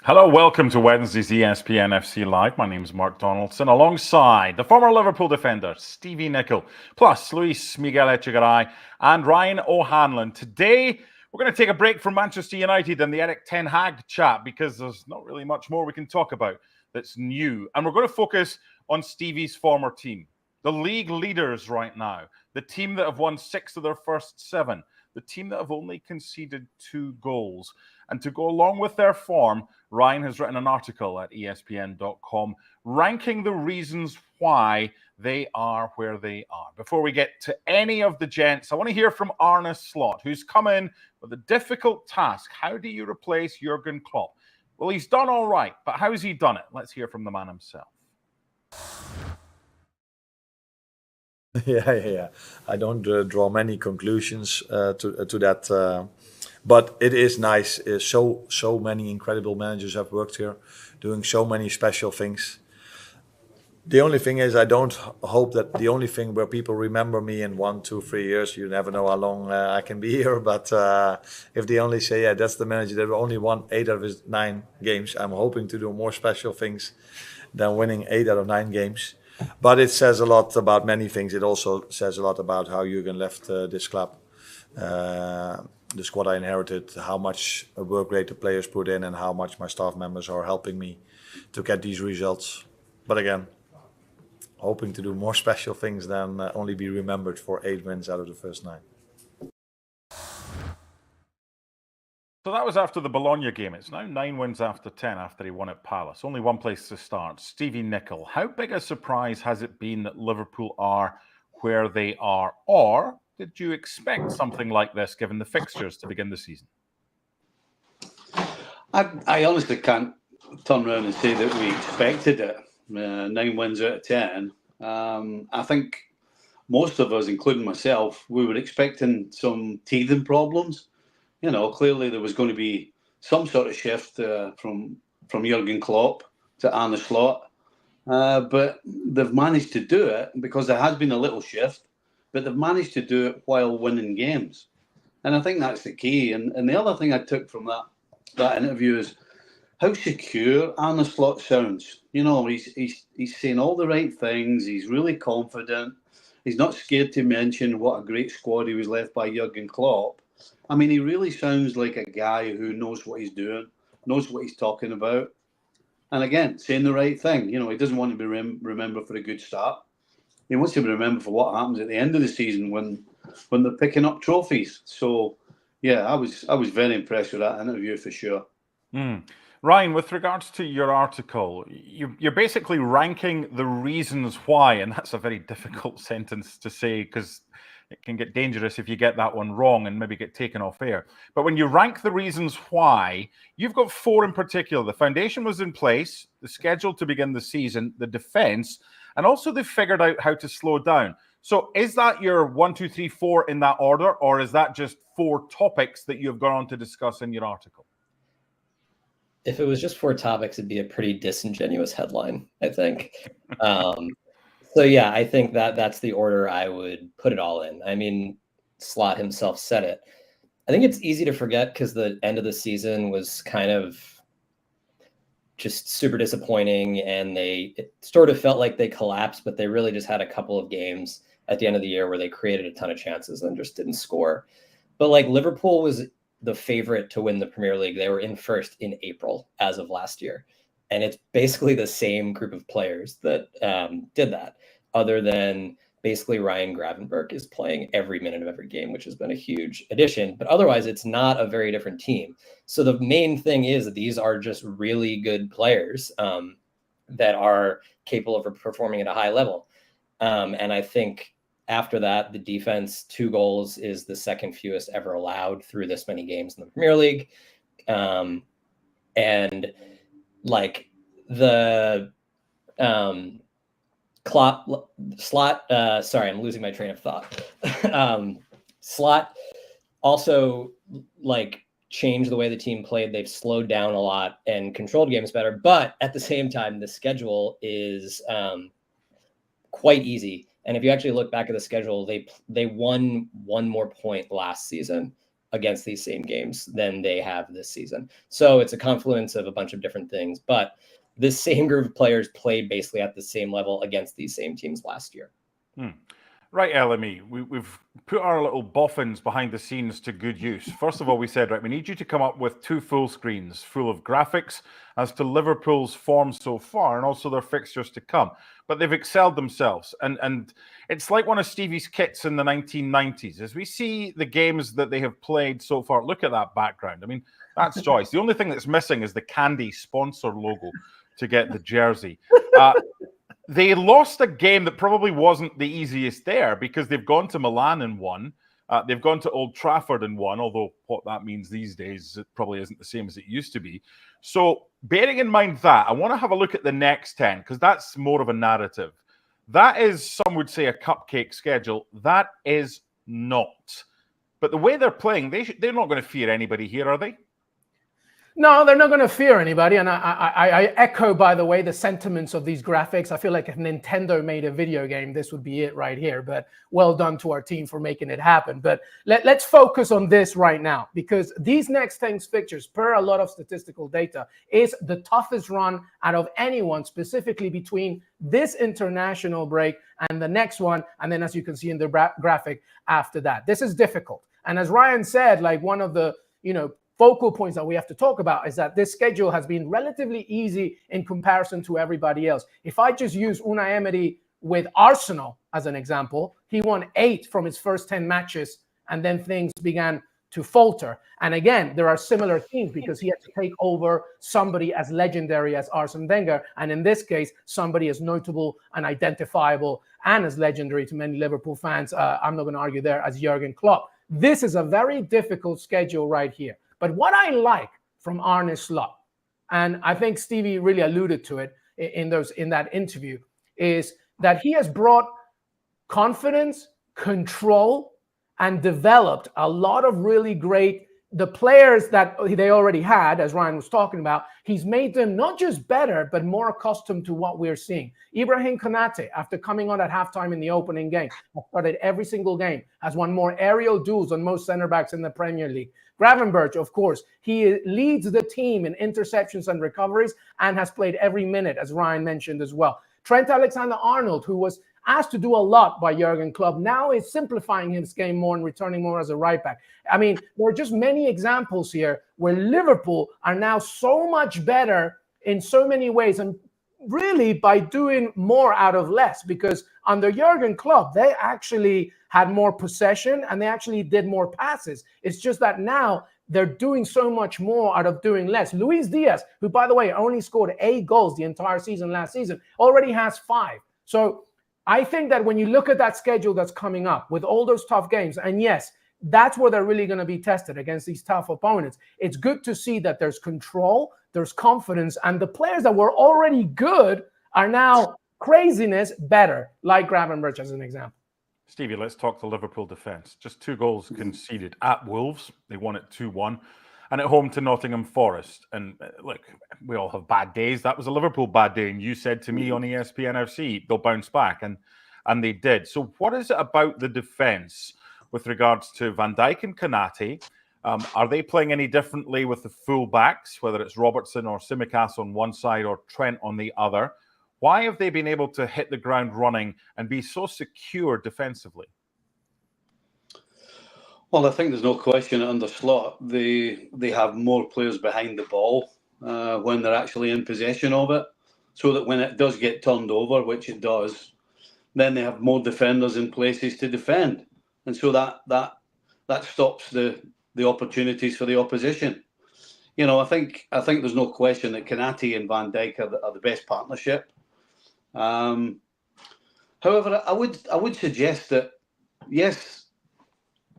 Hello, welcome to Wednesday's ESPN FC Live. My name is Mark Donaldson, alongside the former Liverpool defender, Stevie Nicol, plus Luis Miguel Echegaray and Ryan O'Hanlon. Today, we're going to take a break from Manchester United and the Eric Ten Hag chat because there's not really much more we can talk about that's new. And we're going to focus on Stevie's former team, the league leaders right now, the team that have won 6 of their first 7, the team that have only conceded 2 goals. And to go along with their form, Ryan has written an article at ESPN.com ranking the reasons why they are where they are. Before we get to any of the gents, I want to hear from Arne Slot, who's come in with a difficult task. How do you replace Jurgen Klopp? Well, he's done all right, but how's he done it? Let's hear from the man himself. Yeah. I don't draw many conclusions to that. But it is nice. So many incredible managers have worked here, doing so many special things. The only thing is, I don't hope that the only thing where people remember me in 1, 2, 3 years, you never know how long I can be here. But if they only say, yeah, that's the manager that only won 8 out of his 9 games, I'm hoping to do more special things than winning 8 out of 9 games. But it says a lot about many things. It also says a lot about how Jurgen left this club. The squad I inherited, how much work rate the players put in, and how much my staff members are helping me to get these results. But again, hoping to do more special things than only be remembered for 8 wins out of the first 9. So that was after the Bologna game. It's now 9 wins after 10 after he won at Palace. Only one place to start. Stevie Nicol, how big a surprise has it been that Liverpool are where they are? Or did you expect something like this given the fixtures to begin the season? I honestly can't turn around and say that we expected it. 9 wins out of 10. I think most of us, including myself, we were expecting some teething problems. You know, clearly there was going to be some sort of shift from Jurgen Klopp to Arne Slot. But they've managed to do it because there has been a little shift, but they've managed to do it while winning games. And I think that's the key. And the other thing I took from that interview is how secure Arne Slot sounds. You know, he's saying all the right things. He's really confident. He's not scared to mention what a great squad he was left by Jurgen Klopp. I mean, he really sounds like a guy who knows what he's doing, knows what he's talking about. And again, saying the right thing. You know, he doesn't want to be remembered for a good start. He wants to be remembered for what happens at the end of the season when they're picking up trophies. So, yeah, I was very impressed with that interview for sure. Ryan, with regards to your article, you're basically ranking the reasons why, and that's a very difficult sentence to say because it can get dangerous if you get that one wrong and maybe get taken off air. But when you rank the reasons why, you've got 4 in particular. The foundation was in place, the schedule to begin the season, the defence, and also they've figured out how to slow down. So is that your 1, 2, 3, 4 in that order, or is that just 4 topics that you've gone on to discuss in your article? If it was just 4 topics, it'd be a pretty disingenuous headline, I think. So yeah, I think that's the order I would put it all in. I mean, Slot himself said it. I think it's easy to forget because the end of the season was kind of just super disappointing, and it sort of felt like they collapsed, but they really just had a couple of games at the end of the year where they created a ton of chances and just didn't score. But like Liverpool was the favorite to win the Premier League. They were in first in April as of last year. And it's basically the same group of players that did that, other than basically Ryan Gravenberch is playing every minute of every game, which has been a huge addition. But otherwise, it's not a very different team. So the main thing is that these are just really good players that are capable of performing at a high level. And I think after that, the defense, 2 goals is the second fewest ever allowed through this many games in the Premier League. And like the Slot, sorry, I'm losing my train of thought. Slot also like changed the way the team played. They've slowed down a lot and controlled games better, but at the same time, the schedule is quite easy. And if you actually look back at the schedule, they won 1 more point last season against these same games than they have this season. So it's a confluence of a bunch of different things, but this same group of players played basically at the same level against these same teams last year. Right, LME, we've put our little boffins behind the scenes to good use. First of all, we said, right, we need you to come up with 2 full screens full of graphics as to Liverpool's form so far and also their fixtures to come. But they've excelled themselves. And it's like one of Stevie's kits in the 1990s. As we see the games that they have played so far, look at that background. I mean, that's choice. The only thing that's missing is the Candy sponsor logo to get the jersey. They lost a game that probably wasn't the easiest there because they've gone to Milan and won. They've gone to Old Trafford and won, although what that means these days, it probably isn't the same as it used to be. So bearing in mind that, I want to have a look at the next 10 because that's more of a narrative. That is, some would say, a cupcake schedule. That is not. But the way they're playing, they're not going to fear anybody here, are they? No, they're not going to fear anybody. And I echo, by the way, the sentiments of these graphics. I feel like if Nintendo made a video game, this would be it right here. But well done to our team for making it happen. But let's focus on this right now, because these next 10 fixtures, per a lot of statistical data, is the toughest run out of anyone, specifically between this international break and the next one. And then, as you can see in the graphic after that, this is difficult. And as Ryan said, like one of the, focal points that we have to talk about is that this schedule has been relatively easy in comparison to everybody else. If I just use Unai Emery with Arsenal as an example, he won 8 from his first 10 matches, and then things began to falter. And again, there are similar themes because he had to take over somebody as legendary as Arsene Wenger, and in this case, somebody as notable and identifiable and as legendary to many Liverpool fans, I'm not going to argue there, as Jurgen Klopp. This is a very difficult schedule right here. But what I like from Arne Slot, and I think Stevie really alluded to it in that interview, is that he has brought confidence, control, and developed a lot of really great, the players that they already had, as Ryan was talking about, he's made them not just better, but more accustomed to what we're seeing. Ibrahim Konate, after coming on at halftime in the opening game, has started every single game, has won more aerial duels than most center backs in the Premier League. Gravenberch, of course, he leads the team in interceptions and recoveries and has played every minute, as Ryan mentioned as well. Trent Alexander-Arnold, who was asked to do a lot by Jurgen Klopp, now is simplifying his game more and returning more as a right back. I mean, there are just many examples here where Liverpool are now so much better in so many ways, and really by doing more out of less, because under Jurgen Klopp, they actually had more possession and they actually did more passes. It's just that now they're doing so much more out of doing less. Luis Diaz, who, by the way, only scored 8 goals the entire season last season, already has 5. So I think that when you look at that schedule that's coming up with all those tough games, and yes, that's where they're really going to be tested against these tough opponents. It's good to see that there's control, there's confidence, and the players that were already good are now craziness better, like Gravenberch as an example. Stevie, let's talk the Liverpool defence. Just 2 goals conceded at Wolves. They won it 2-1. And at home to Nottingham Forest. And look, we all have bad days. That was a Liverpool bad day. And you said to me on ESPN FC, they'll bounce back. And they did. So what is it about the defence with regards to Van Dijk and Konate? Are they playing any differently with the full-backs, whether it's Robertson or Tsimikas on one side or Trent on the other? Why have they been able to hit the ground running and be so secure defensively? Well, I think there's no question under Slot, they have more players behind the ball when they're actually in possession of it, so that when it does get turned over, which it does, then they have more defenders in places to defend, and so that stops the opportunities for the opposition. I think there's no question that Konate and Van Dijk are the best partnership. However, I would suggest that yes,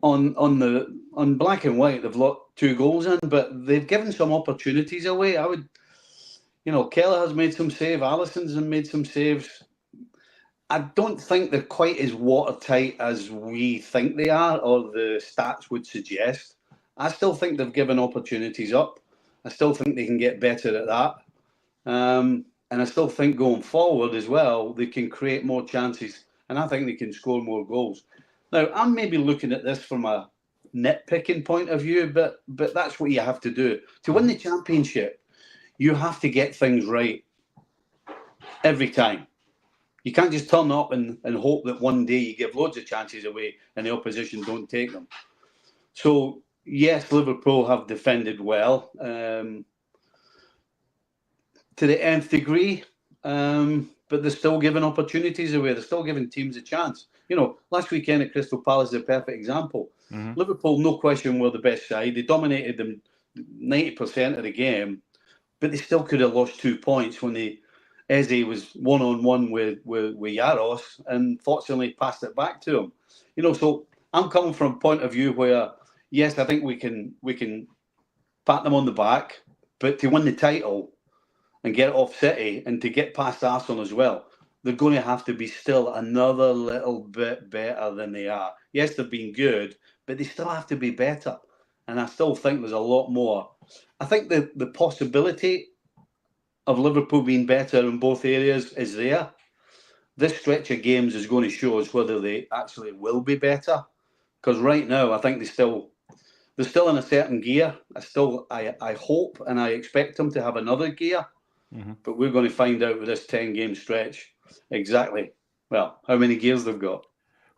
on black and white they've locked 2 goals in, but they've given some opportunities away. Keller has made some saves, Alisson's made some saves. I don't think they're quite as watertight as we think they are, or the stats would suggest. I still think they've given opportunities up. I still think they can get better at that. And I still think going forward as well, they can create more chances. And I think they can score more goals. Now, I'm maybe looking at this from a nitpicking point of view, but that's what you have to do. To win the championship, you have to get things right every time. You can't just turn up and hope that one day you give loads of chances away and the opposition don't take them. So, yes, Liverpool have defended well to the nth degree, but they're still giving opportunities away. They're still giving teams a chance. Last weekend at Crystal Palace is a perfect example. Mm-hmm. Liverpool, no question, were the best side. They dominated them 90% of the game, but they still could have lost 2 points when Eze was one-on-one with Yaros and fortunately passed it back to him. So I'm coming from a point of view where, yes, I think we can pat them on the back, but to win the title and get it off City and to get past Arsenal as well, they're going to have to be still another little bit better than they are. Yes, they've been good, but they still have to be better. And I still think there's a lot more. I think the possibility of Liverpool being better in both areas is there. This stretch of games is going to show us whether they actually will be better. Because right now, I think they're still in a certain gear. I hope and I expect them to have another gear. Mm-hmm. But we're going to find out with this 10-game stretch exactly, how many gears they've got.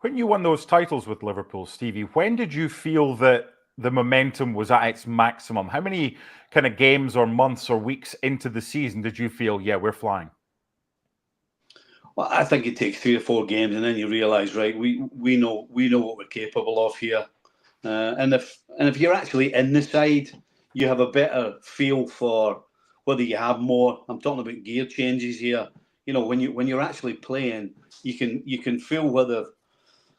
When you won those titles with Liverpool, Stevie, when did you feel that the momentum was at its maximum? How many kind of games or months or weeks into the season did you feel, yeah, we're flying? Well, I think it takes 3 or 4 games, and then you realise, right, we know what we're capable of here. And if you're actually in the side, you have a better feel for whether you have more. I'm talking about gear changes here. When you're actually playing, you can feel whether,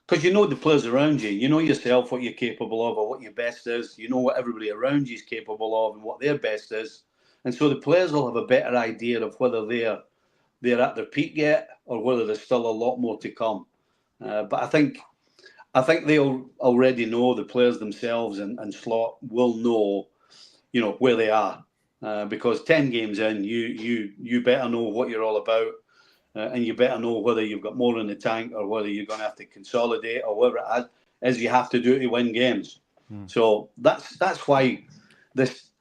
because you know the players around you, you know yourself what you're capable of or what your best is. You know what everybody around you is capable of and what their best is, and so the players will have a better idea of whether they're at their peak yet or whether there's still a lot more to come. But I think they'll already know, the players themselves and Slot will know, where they are. Because 10 games in, you better know what you're all about, and you better know whether you've got more in the tank or whether you're going to have to consolidate or whatever it is you have to do to win games. So that's why this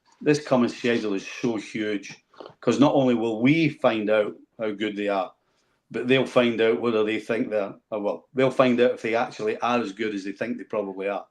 coming schedule is so huge, because not only will we find out how good they are, but they'll find out whether they think they'll find out if they actually are as good as they think they probably are.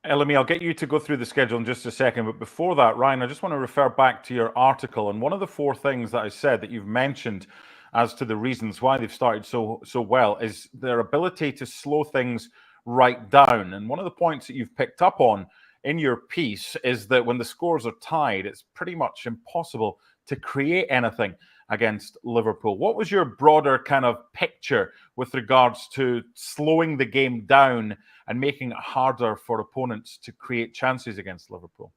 Elemi, I'll get you to go through the schedule in just a second. But before that, Ryan, I just want to refer back to your article. And one of the 4 things that I said that you've mentioned as to the reasons why they've started so well is their ability to slow things right down. And one of the points that you've picked up on in your piece is that when the scores are tied, it's pretty much impossible to create anything against Liverpool. What was your broader kind of picture with regards to slowing the game down and making it harder for opponents to create chances against Liverpool?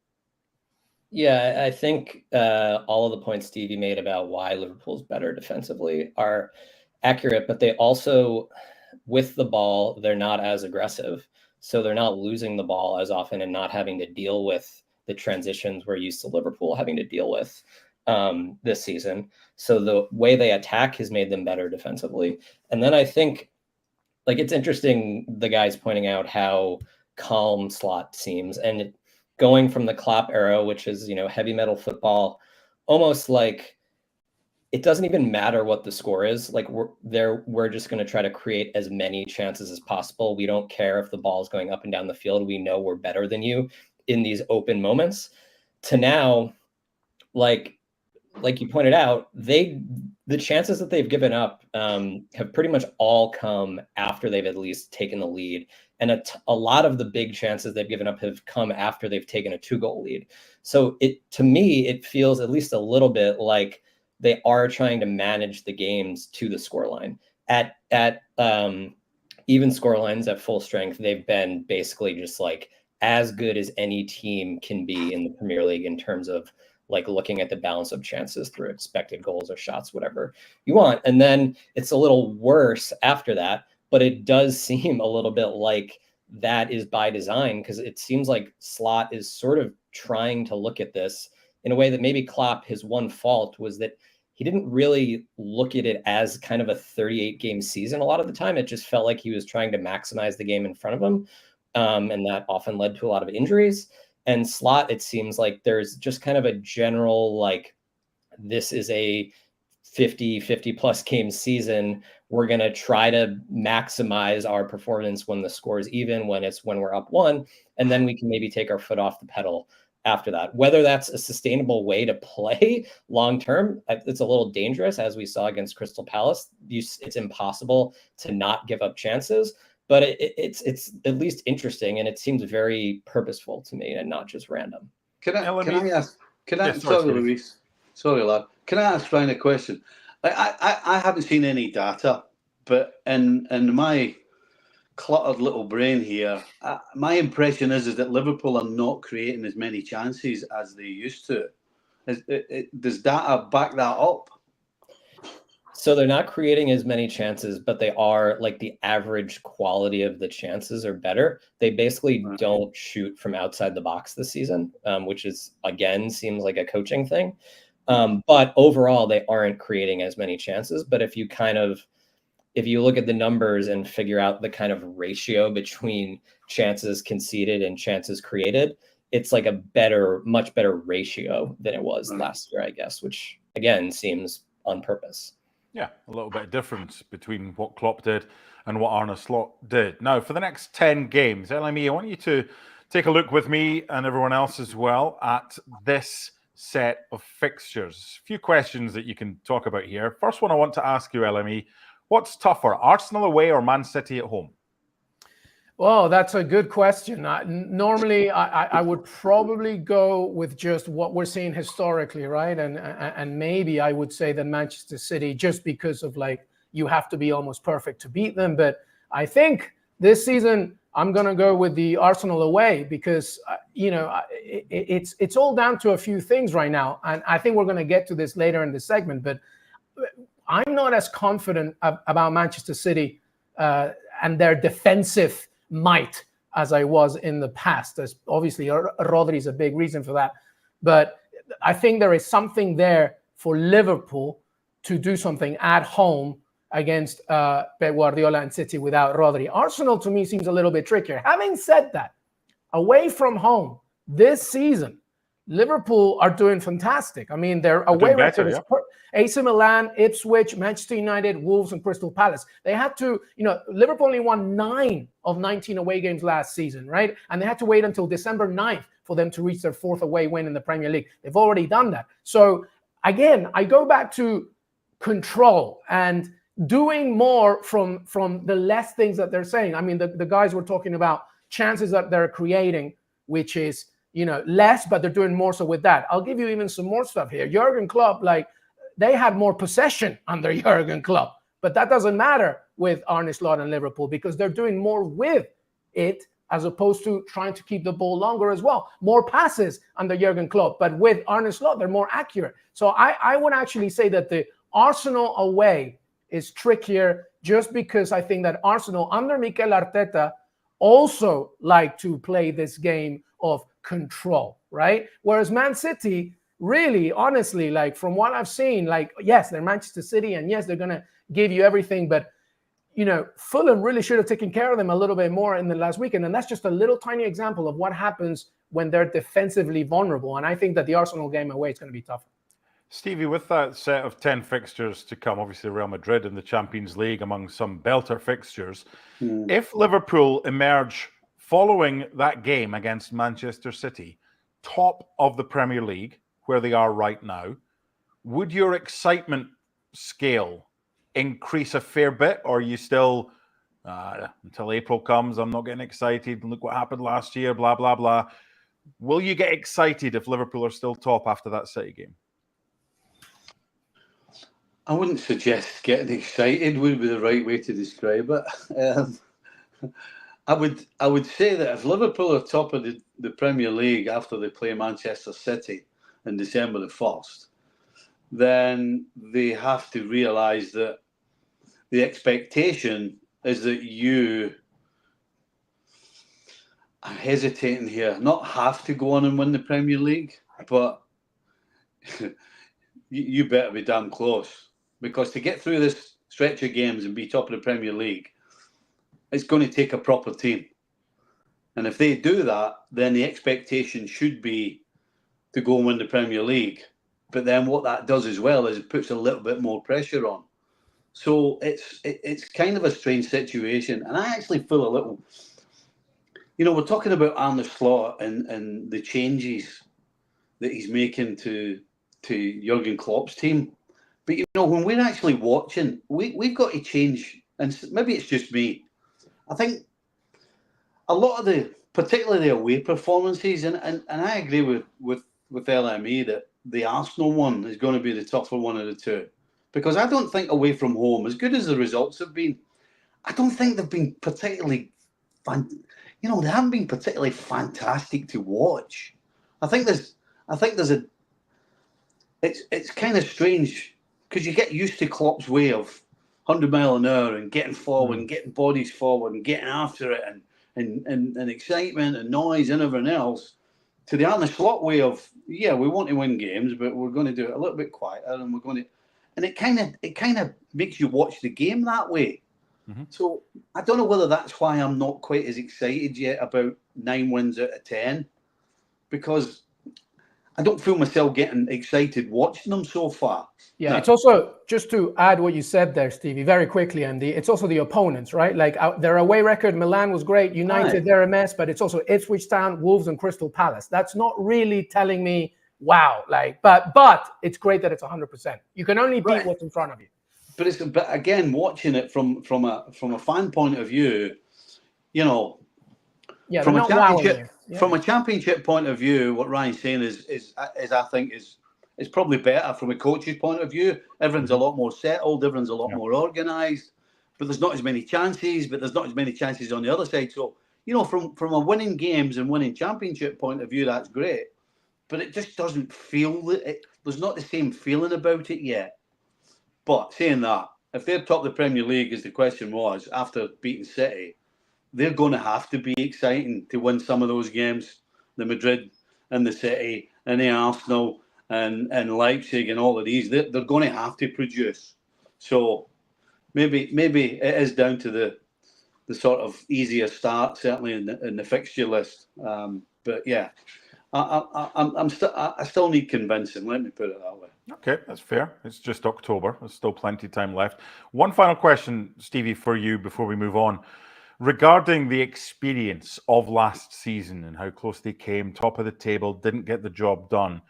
Yeah, I think all of the points Stevie made about why Liverpool's better defensively are accurate, but they also, with the ball, they're not as aggressive. So they're not losing the ball as often and not having to deal with the transitions we're used to Liverpool having to deal with this season. So the way they attack has made them better defensively. And then I think, it's interesting, the guys pointing out how calm Slot seems, and going from the Klopp era, which is, heavy metal football, almost like it doesn't even matter what the score is. We're just going to try to create as many chances as possible. We don't care if the ball is going up and down the field. We know we're better than you in these open moments. To now, like you pointed out, the chances that they've given up have pretty much all come after they've at least taken the lead. And a lot of the big chances they've given up have come after they've taken a 2-goal lead. So to me, it feels at least a little bit like they are trying to manage the games to the scoreline. At even scorelines at full strength, they've been basically just as good as any team can be in the Premier League in terms of looking at the balance of chances through expected goals or shots, whatever you want. And then it's a little worse after that, but it does seem a little bit like that is by design, because it seems like Slot is sort of trying to look at this in a way that maybe Klopp, his one fault was that he didn't really look at it as kind of a 38-game season. A lot of the time, it just felt like he was trying to maximize the game in front of him. and that often led to a lot of injuries. And Slot, it seems like there's just kind of a general, like, this is a 50 plus game season. We're going to try to maximize our performance when the score is even, when we're up 1, and then we can maybe take our foot off the pedal after that. Whether that's a sustainable way to play long term, it's a little dangerous, as we saw against Crystal Palace. It's impossible to not give up chances, but it's at least interesting, and it seems very purposeful to me and not just random. Can I ask? Sorry, Luis. Sorry, lad. Can I ask Ryan a question? I haven't seen any data, but in my cluttered little brain here, my impression is that Liverpool are not creating as many chances as they used to. Does data back that up? So they're not creating as many chances, but they are, like, the average quality of the chances are better. They basically don't shoot from outside the box this season, which is, again, seems like a coaching thing. But overall, they aren't creating as many chances. But if you look at the numbers and figure out the kind of ratio between chances conceded and chances created, it's like a much better ratio than it was last year, I guess, which again seems on purpose. Yeah, a little bit of difference between what Klopp did and what Arne Slot did. Now, for the next 10 games, LME, I want you to take a look with me and everyone else as well at this set of fixtures. A few questions that you can talk about here. First one I want to ask you, LME, what's tougher, Arsenal away or Man City at home? Well, that's a good question. Normally, I would probably go with just what we're seeing historically, right? And maybe I would say that Manchester City, just because of, like, you have to be almost perfect to beat them. But I think this season I'm going to go with the Arsenal away because, it's all down to a few things right now. And I think we're going to get to this later in the segment. But I'm not as confident about Manchester City and their defensive might as I was in the past. As obviously, Rodri is a big reason for that. But I think there is something there for Liverpool to do something at home against Pep Guardiola and City without Rodri. Arsenal, to me, seems a little bit trickier. Having said that, away from home this season, Liverpool are doing fantastic. I mean, their away record is AC Milan, Ipswich, Manchester United, Wolves, and Crystal Palace. They had to, Liverpool only won 9 of 19 away games last season, right? And they had to wait until December 9th for them to reach their 4th away win in the Premier League. They've already done that. So, again, I go back to control and doing more from the less things that they're saying. I mean, the guys were talking about chances that they're creating, which is, less, but they're doing more so with that. I'll give you even some more stuff here. Jurgen Klopp, they had more possession under Jurgen Klopp, but that doesn't matter with Arne Slot and Liverpool because they're doing more with it as opposed to trying to keep the ball longer as well. More passes under Jurgen Klopp, but with Arne Slot, they're more accurate. So I would actually say that the Arsenal away is trickier just because I think that Arsenal under Mikel Arteta also like to play this game of control, right? Whereas Man City, really, honestly, from what I've seen, yes, they're Manchester City, and yes, they're going to give you everything, but, Fulham really should have taken care of them a little bit more in the last weekend, and that's just a little tiny example of what happens when they're defensively vulnerable, and I think that the Arsenal game away is going to be tough. Stevie, with that set of 10 fixtures to come, obviously Real Madrid in the Champions League among some belter fixtures, if Liverpool emerge following that game against Manchester City, top of the Premier League, where they are right now, would your excitement scale increase a fair bit? Or are you still, until April comes, I'm not getting excited, look what happened last year, blah, blah, blah. Will you get excited if Liverpool are still top after that City game? I wouldn't suggest getting excited would be the right way to describe it. I would say that if Liverpool are top of the Premier League after they play Manchester City on December the 1st, then they have to realise that the expectation is that you, I'm hesitating here, not have to go on and win the Premier League, but you better be damn close. Because to get through this stretch of games and be top of the Premier League, it's going to take a proper team. And if they do that, then the expectation should be to go and win the Premier League. But then what that does as well is it puts a little bit more pressure on. So it's kind of a strange situation. And I actually feel a little, we're talking about Arne Slot and the changes that he's making to Jurgen Klopp's team. But, when we're actually watching, we've got to change. And maybe it's just me. I think a lot of particularly the away performances, and I agree with LME that the Arsenal one is going to be the tougher one of the two. Because I don't think away from home, as good as the results have been, I don't think they've been particularly they haven't been particularly fantastic to watch. I think there's it's kind of strange because you get used to Klopp's way of 100 mile an hour and getting forward and getting bodies forward and getting after it and excitement and noise and everything else, to the Arne Slot way of, we want to win games, but we're going to do it a little bit quieter and we're going to, and it kind of makes you watch the game that way. Mm-hmm. So I don't know whether that's why I'm not quite as excited yet about 9 wins out of 10, because I don't feel myself getting excited watching them so far. Yeah, It's also, just to add what you said there, Stevie, very quickly, Andy, it's also the opponents, right? Like their away record, Milan was great, United, they're a mess, but it's also Ipswich Town, Wolves and Crystal Palace. That's not really telling me, wow, but it's great that it's 100%. You can only beat what's in front of you. But again, watching it from a fan point of view, from a championship point of view, what Ryan's saying is I think is probably better from a coach's point of view. Everyone's a lot more settled, everyone's a lot more organised, but there's not as many chances. But there's not as many chances on the other side. So from a winning games and winning championship point of view, that's great. But it just doesn't feel there's not the same feeling about it yet. But saying that, if they're top of the Premier League, as the question was, after beating City, they're going to have to be exciting to win some of those games. The Madrid and the City and the Arsenal and Leipzig and all of these, they're going to have to produce. So maybe it is down to the sort of easier start, certainly in the fixture list. But yeah, I still need convincing. Let me put it that way. Okay, that's fair. It's just October. There's still plenty of time left. One final question, Stevie, for you before we move on. Regarding the experience of last season and how close they came, top of the table, didn't get the job done.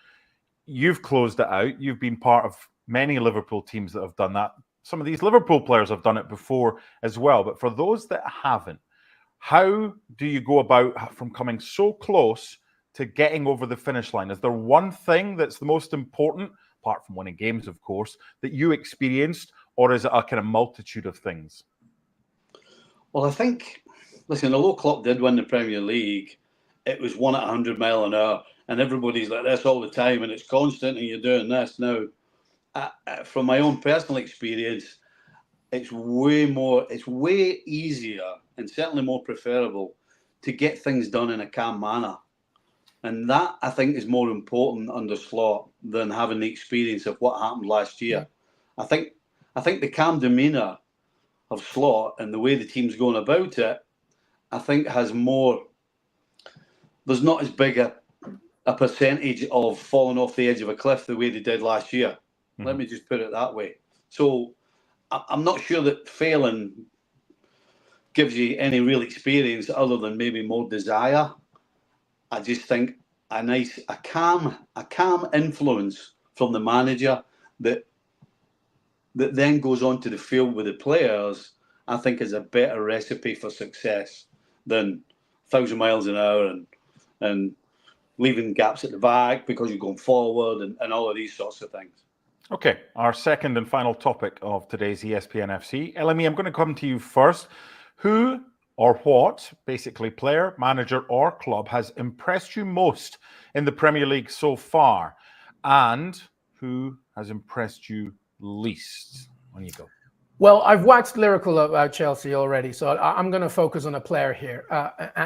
You've closed it out. You've been part of many Liverpool teams that have done that. Some of these Liverpool players have done it before as well. But for those that haven't, how do you go about from coming so close to getting over the finish line? Is there one thing that's the most important, apart from winning games, of course, that you experienced, or is it a kind of multitude of things? Well, I think, listen, although Klopp did win the Premier League, it was won at 100 mile an hour, and everybody's like this all the time, and it's constant, and you're doing this. Now, from my own personal experience, it's way easier and certainly more preferable to get things done in a calm manner. And that, I think, is more important under Slot than having the experience of what happened last year. Yeah. I think the calm demeanour of Slot and the way the team's going about it, I think has more. There's not as big a percentage of falling off the edge of a cliff the way they did last year. Mm-hmm. Let me just put it that way. So I'm not sure that failing gives you any real experience other than maybe more desire. I just think a calm influence from the manager that then goes on to the field with the players, I think is a better recipe for success than 1,000 miles an hour and leaving gaps at the back because you're going forward and all of these sorts of things. Okay, our second and final topic of today's ESPN FC. LME, I'm going to come to you first. Who or what, basically player, manager or club, has impressed you most in the Premier League so far? And who has impressed you least? On you go. Well, I've waxed lyrical about Chelsea already, so I'm going to focus on a player here.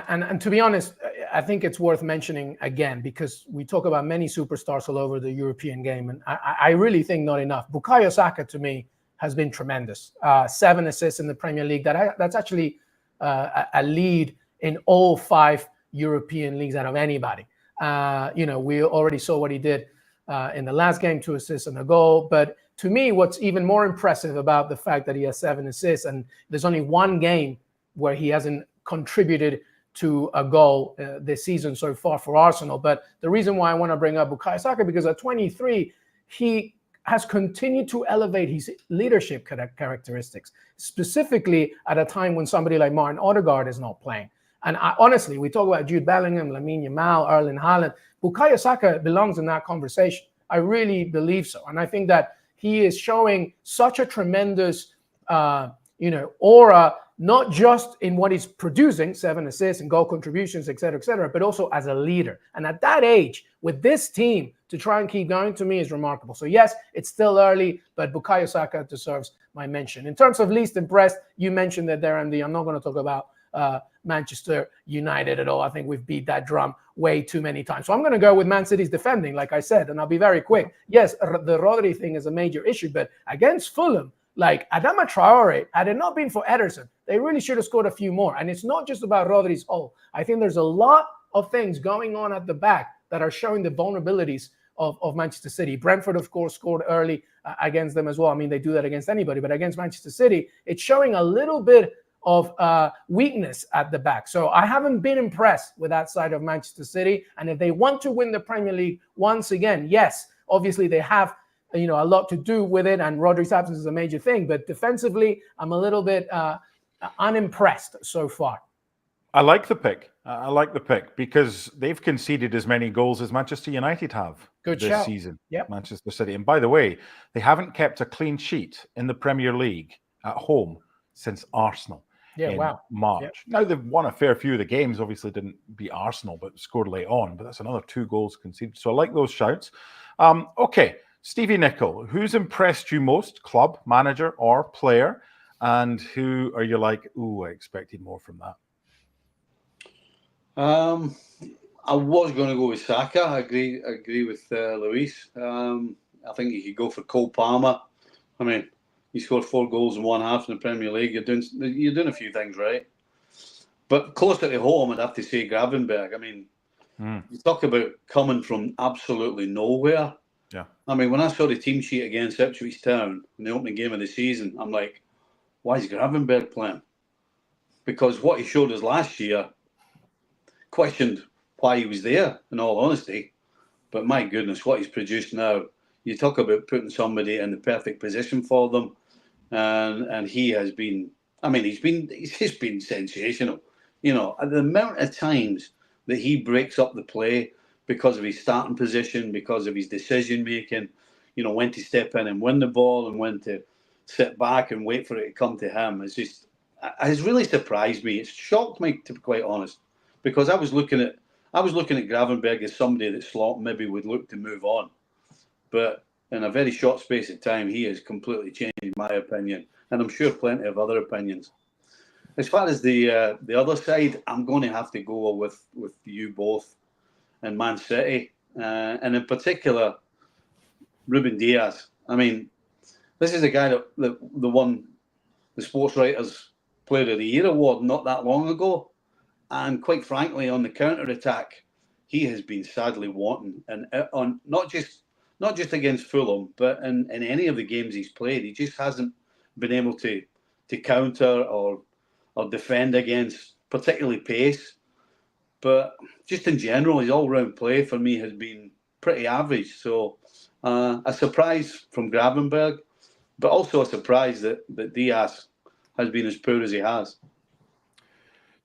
And to be honest, I think it's worth mentioning again, because we talk about many superstars all over the European game, and I really think not enough. Bukayo Saka, to me, has been tremendous. 7 assists in the Premier League. That's actually a lead in all 5 European leagues out of anybody. We already saw what he did in the last game, 2 assists and a goal. But to me, what's even more impressive about the fact that he has 7 assists, and there's only 1 game where he hasn't contributed to a goal this season so far for Arsenal. But the reason why I want to bring up Bukayo Saka, because at 23, he has continued to elevate his leadership characteristics, specifically at a time when somebody like Martin Odegaard is not playing. And honestly, we talk about Jude Bellingham, Lamine Yamal, Erling Haaland. Bukayo Saka belongs in that conversation. I really believe so. And I think that he is showing such a tremendous, aura, not just in what he's producing, 7 assists and goal contributions, et cetera, but also as a leader. And at that age, with this team, to try and keep going, to me, is remarkable. So yes, it's still early, but Bukayo Saka deserves my mention. In terms of least impressed, you mentioned that there, Andy. I'm not going to talk about Manchester United at all. I think we've beat that drum way too many times. So I'm going to go with Man City's defending, like I said, and I'll be very quick. Yes, the Rodri thing is a major issue, but against Fulham, like Adama Traore, had it not been for Ederson, they really should have scored a few more. And it's not just about Rodri's goal. I think there's a lot of things going on at the back that are showing the vulnerabilities of Manchester City. Brentford, of course, scored early against them as well. I mean, they do that against anybody, but against Manchester City, it's showing a little bit of weakness at the back. So I haven't been impressed with that side of Manchester City. And if they want to win the Premier League once again, yes, obviously they have a lot to do with it, and Rodri's absence is a major thing. But defensively, I'm a little bit unimpressed so far. I like the pick. I like the pick because they've conceded as many goals as Manchester United have this season. Yep. Manchester City. And by the way, they haven't kept a clean sheet in the Premier League at home since Arsenal in March. Yep. Now, they've won a fair few of the games. Obviously didn't beat Arsenal, but scored late on. But that's another 2 goals conceded. So I like those shouts. Okay, Stevie Nicol, who's impressed you most, club, manager, or player? And who are you like, ooh, I expected more from that? I was going to go with Saka. I agree with Luis. I think you could go for Cole Palmer. I mean, he scored 4 goals in 1 half in the Premier League. You're doing a few things right. But closer to home, I'd have to say Gravenberg. I mean, you talk about coming from absolutely nowhere. Yeah. I mean, when I saw the team sheet against Ipswich Town in the opening game of the season, I'm like, why is Gravenberg playing? Because what he showed us last year, questioned why he was there, in all honesty. But my goodness, what he's produced now. You talk about putting somebody in the perfect position for them. And he has been, I mean, he's just been sensational. The amount of times that he breaks up the play because of his starting position, because of his decision making, when to step in and win the ball and when to sit back and wait for it to come to him. It's really surprised me. It's shocked me, to be quite honest, because I was looking at Gravenberg as somebody that Slot maybe would look to move on. But in a very short space of time, he has completely changed my opinion, and I'm sure plenty of other opinions. As far as the other side, I'm going to have to go with you both and Man City, and in particular, Ruben Diaz. I mean, this is a guy that won the Sports Writers Player of the Year award not that long ago, and quite frankly, on the counter-attack, he has been sadly wanting, and on not just against Fulham, but in any of the games he's played, he just hasn't been able to counter or defend against, particularly pace. But just in general, his all-round play for me has been pretty average. So a surprise from Gravenberg, but also a surprise that Diaz has been as poor as he has.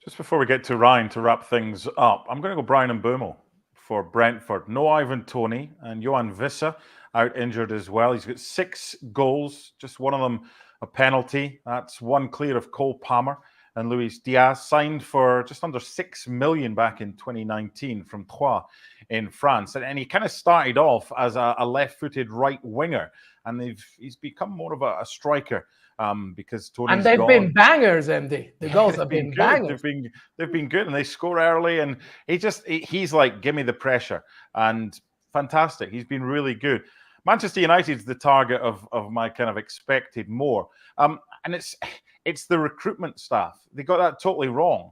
Just before we get to Ryan to wrap things up, I'm going to go Brian and Mbeumo for Brentford. No Ivan Toney, and Johan Wissa out injured as well. He's got 6 goals, just one of them a penalty. That's 1 clear of Cole Palmer. And Luis Diaz signed for just under 6 million back in 2019 from Troyes in France. And he kind of started off as a left-footed right winger. And he's become more of a striker because Tony's and they've gone. Been bangers, MD. The goals have been bangers. They've been good, and they score early. And he's like, give me the pressure. And fantastic. He's been really good. Manchester United's the target of my kind of expected more. And it's the recruitment staff. They got that totally wrong.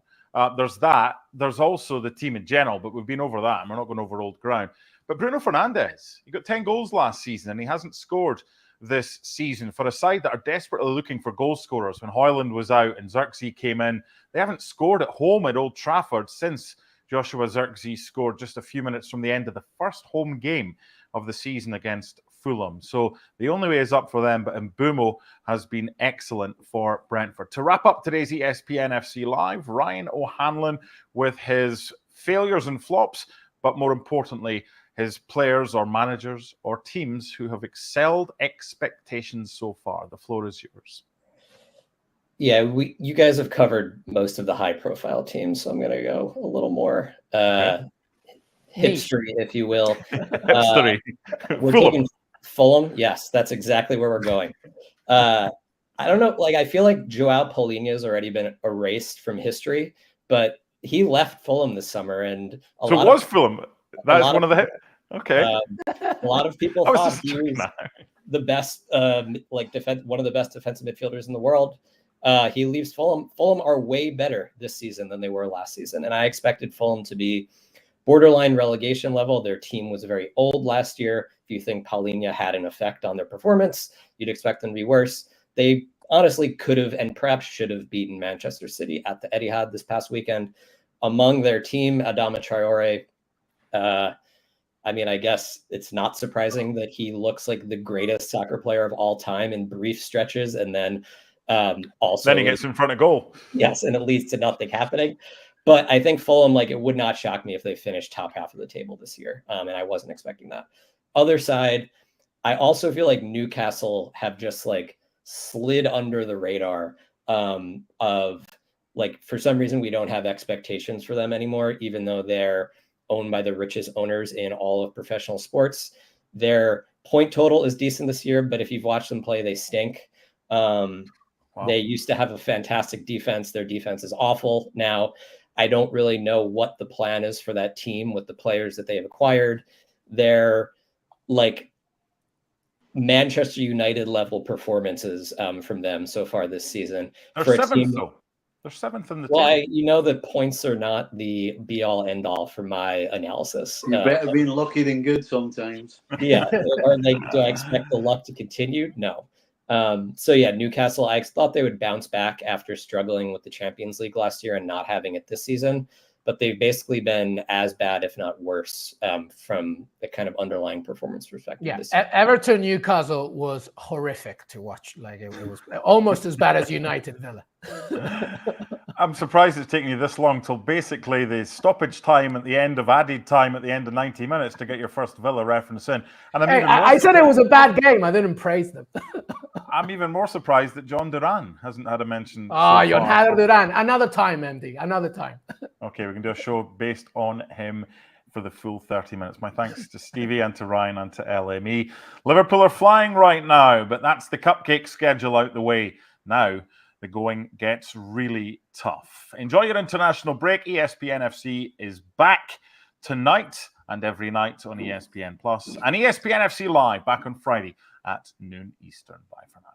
there's that. There's also the team in general, but we've been over that, and we're not going over old ground. But Bruno Fernandes, he got 10 goals last season, and he hasn't scored this season for a side that are desperately looking for goal scorers. When Højlund was out and Xerxes came in, they haven't scored at home at Old Trafford since Joshua Xerxes scored just a few minutes from the end of the first home game of the season against Fulham. So the only way is up for them, but Mbeumo has been excellent for Brentford. To wrap up today's ESPN FC Live, Ryan O'Hanlon with his failures and flops, but more importantly, his players or managers or teams who have excelled expectations so far. The floor is yours. Yeah, you guys have covered most of the high-profile teams, so I'm going to go a little more history, if you will. History. We're taking Fulham. Yes, that's exactly where we're going. I don't know. Like, I feel like Joao Paulinho has already been erased from history, but he left Fulham this summer, and Fulham. That is one of the. Okay. A lot of people thought he was the best, one of the best defensive midfielders in the world. He leaves Fulham. Fulham are way better this season than they were last season, and I expected Fulham to be borderline relegation level. Their team was very old last year. If you think Paulinho had an effect on their performance, you'd expect them to be worse. They honestly could have and perhaps should have beaten Manchester City at the Etihad this past weekend. Among their team, Adama Traore, I mean, I guess it's not surprising that he looks like the greatest soccer player of all time in brief stretches, and then also then he gets in front of goal. Yes, and it leads to nothing happening. But I think Fulham, it would not shock me if they finished top half of the table this year, and I wasn't expecting that. Other side, I also feel like Newcastle have just slid under the radar of for some reason we don't have expectations for them anymore, even though they're owned by the richest owners in all of professional sports. Their point total is decent this year, but if you've watched them play, they stink. Wow. They used to have a fantastic defense. Their defense is awful now. I don't really know what the plan is for that team with the players that they have acquired. They're Manchester United level performances from them so far this season. They're seventh, though. They're seventh in the table. Well, you know that points are not the be-all, end-all for my analysis. You're better being lucky than good sometimes. Yeah. Do I expect the luck to continue? No. So yeah, Newcastle, I thought they would bounce back after struggling with the Champions League last year and not having it this season, but they've basically been as bad, if not worse, from the kind of underlying performance perspective. Yeah, Everton Newcastle was horrific to watch. It was almost as bad as United Villa. I'm surprised it's taking you this long till basically the stoppage time at the end of added time at the end of 90 minutes to get your first Villa reference in. And I said it was a bad game. I didn't praise them. I'm even more surprised that John Duran hasn't had a mention. John Duran. Another time, MD. Another time. Okay, we can do a show based on him for the full 30 minutes. My thanks to Stevie and to Ryan and to LME. Liverpool are flying right now, but that's the cupcake schedule out the way. Now the going gets really tough. Enjoy your international break. ESPN FC is back tonight and every night on ESPN Plus and ESPN FC Live back on Friday at noon Eastern. Bye for now.